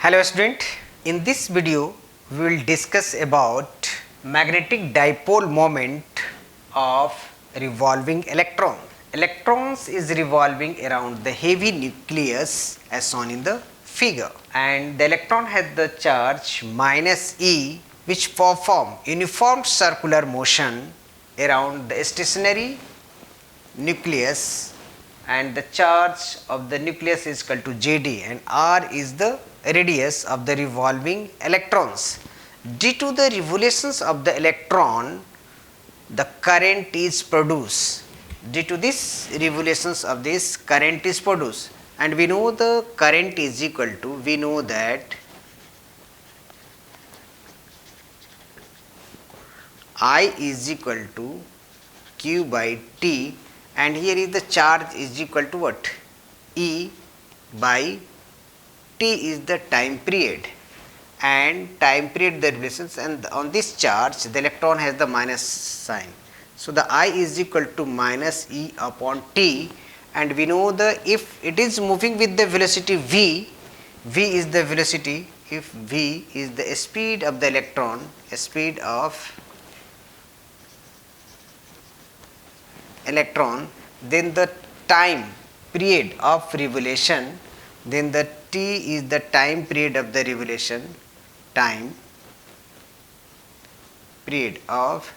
Hello student, in this video we will discuss about magnetic dipole moment of revolving electron. Electrons is revolving around the heavy nucleus as shown in the figure, and the electron has the charge minus E, which perform uniform circular motion around the stationary nucleus, and the charge of the nucleus is equal to Jd, and R is the radius of the revolving electrons. Due to the revolutions of the electron, the current is produced. Due to this revolutions of this, current is produced, and we know the current is equal to, we know that I is equal to Q by T, and here is the charge is equal to what? E by T is the time period, and time period the relations, and on this charge the electron has the minus sign. So, the I is equal to minus E upon T, and we know the, if it is moving with the velocity V, V is the velocity, if V is the speed of the electron, speed of electron, then the time period of revolution, then the T is the time period of the revolution, time period of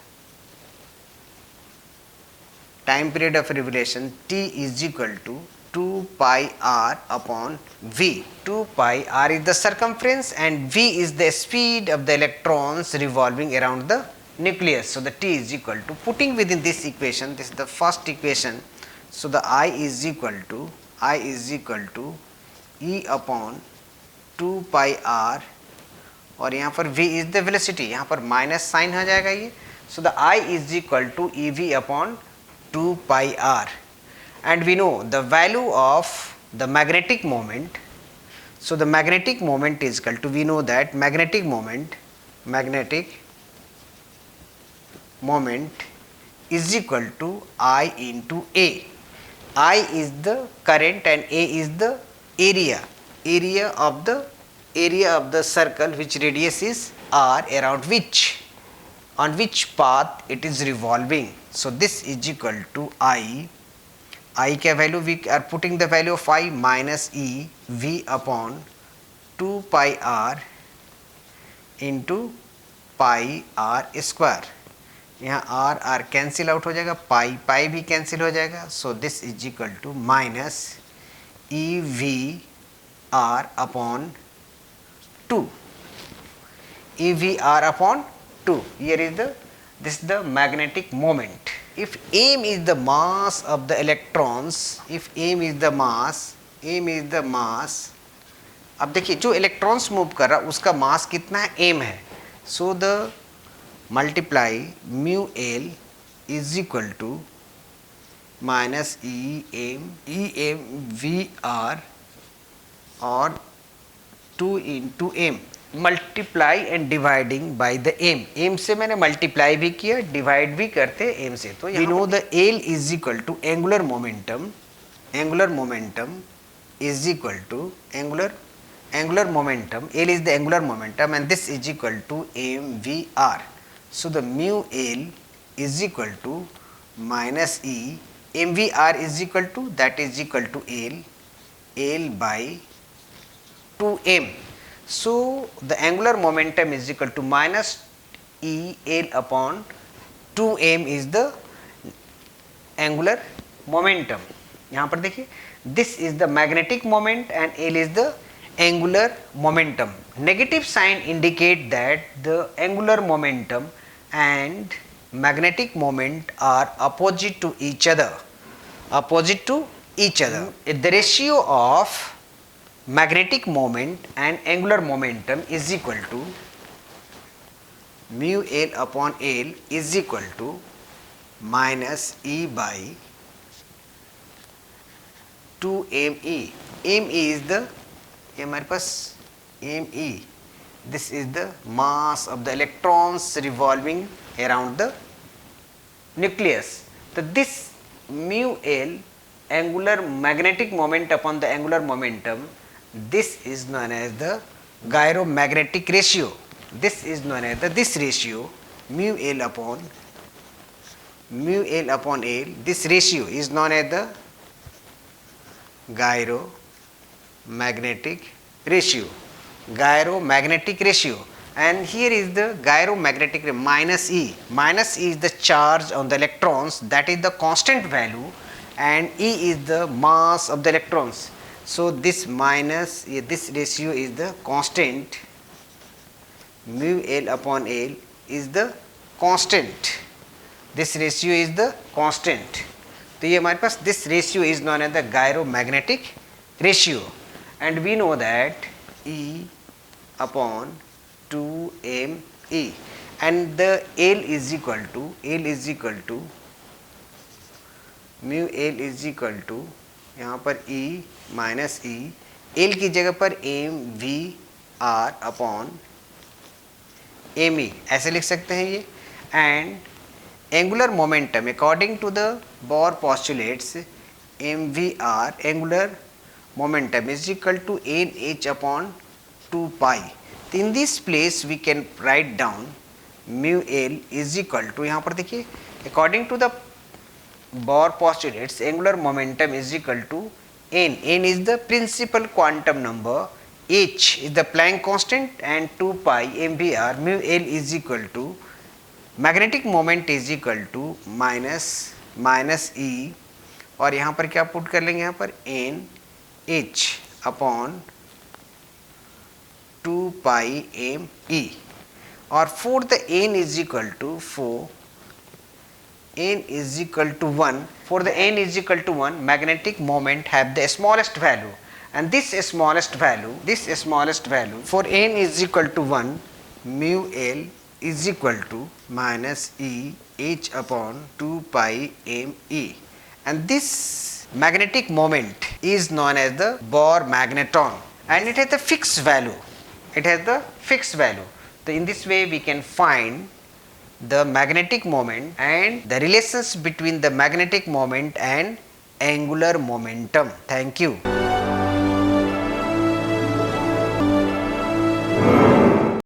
revolution, T is equal to 2 pi r upon V. 2 pi r is the circumference and V is the speed of the electrons revolving around the nucleus. So, the T is equal to, putting within this equation, this is the first equation. So, the I is equal to E upon 2 pi r, और यहाँ पर V is the velocity, यहाँ पर minus sign हो जाएगा ये. So, the I is equal to EV upon 2 pi r, and we know the value of the magnetic moment. So, the magnetic moment is equal to, we know that magnetic moment is equal to I into A. I is the current and A is the area of the circle, which radius is R, around which, on which path it is revolving. So, this is equal to I का value, we are putting the value of I minus E V upon 2 pi r into pi r square. यहाँ r cancel out हो जाएगा, pi भी cancel हो जाएगा. So this is equal to minus E V R upon 2. E V R upon 2. Here is this is the magnetic moment. If m is the mass of the electrons, अब देखिए जो electrons move कर रहा उसका मास कितना है, m है. So the multiply mu L is equal to minus em VR or 2 into m, multiply and dividing by the m से मैंने multiply भी किया, divide भी करते m से. तो we know the L is equal to angular momentum is equal to angular momentum, L is the angular momentum, and this is equal to mvr. So, the mu L is equal to minus E, mvr is equal to, that is equal to L by 2m. So, the angular momentum is equal to minus E L upon 2m is the angular momentum. यहाँ पर देखिए, this is the magnetic moment and L is the angular momentum. Negative sign indicate that the angular momentum and magnetic moment are opposite to each other. The ratio of magnetic moment and angular momentum is equal to mu L upon L is equal to minus E by 2me. me is the, हमारे पास me, this is the mass of the electrons revolving around the nucleus. So, this mu L, angular magnetic moment upon the angular momentum, this is known as the gyromagnetic ratio. This is known as this ratio mu L upon L. This ratio is known as the gyromagnetic ratio. And here is the gyromagnetic minus E. Minus E is the charge on the electrons, that is the constant value, and E is the mass of the electrons. So this minus this ratio is the constant. Mu L upon L is the constant. This ratio is the constant. तो ये हमारे पास this ratio is known as the gyromagnetic ratio, and we know that E upon 2me, and the L is equal to mu L is equal to यहाँ पर E minus E, L की जगह पर mv/r upon me ऐसे लिख सकते हैं ये. And angular momentum according to the Bohr postulates mv/r angular momentum is equal to nh upon 2 pi. In this place we can write down mu L is equal to, यहाँ पर देखिए, according to the Bohr postulates angular momentum is equal to n. N is the principal quantum number, h is the Planck constant, and 2 pi mvr. Mu L is equal to magnetic moment is equal to minus E, और यहाँ पर क्या put कर लेंगे, यहाँ पर n h upon 2 pi m e, और for the n is equal to 1, for the n is equal to 1, magnetic moment have the smallest value, and this smallest value for n is equal to 1, mu L is equal to minus E h upon 2 pi m e, and this magnetic moment is known as the Bohr magneton, and it has a fixed value. So in this way we can find the magnetic moment and the relations between the magnetic moment and angular momentum. Thank you.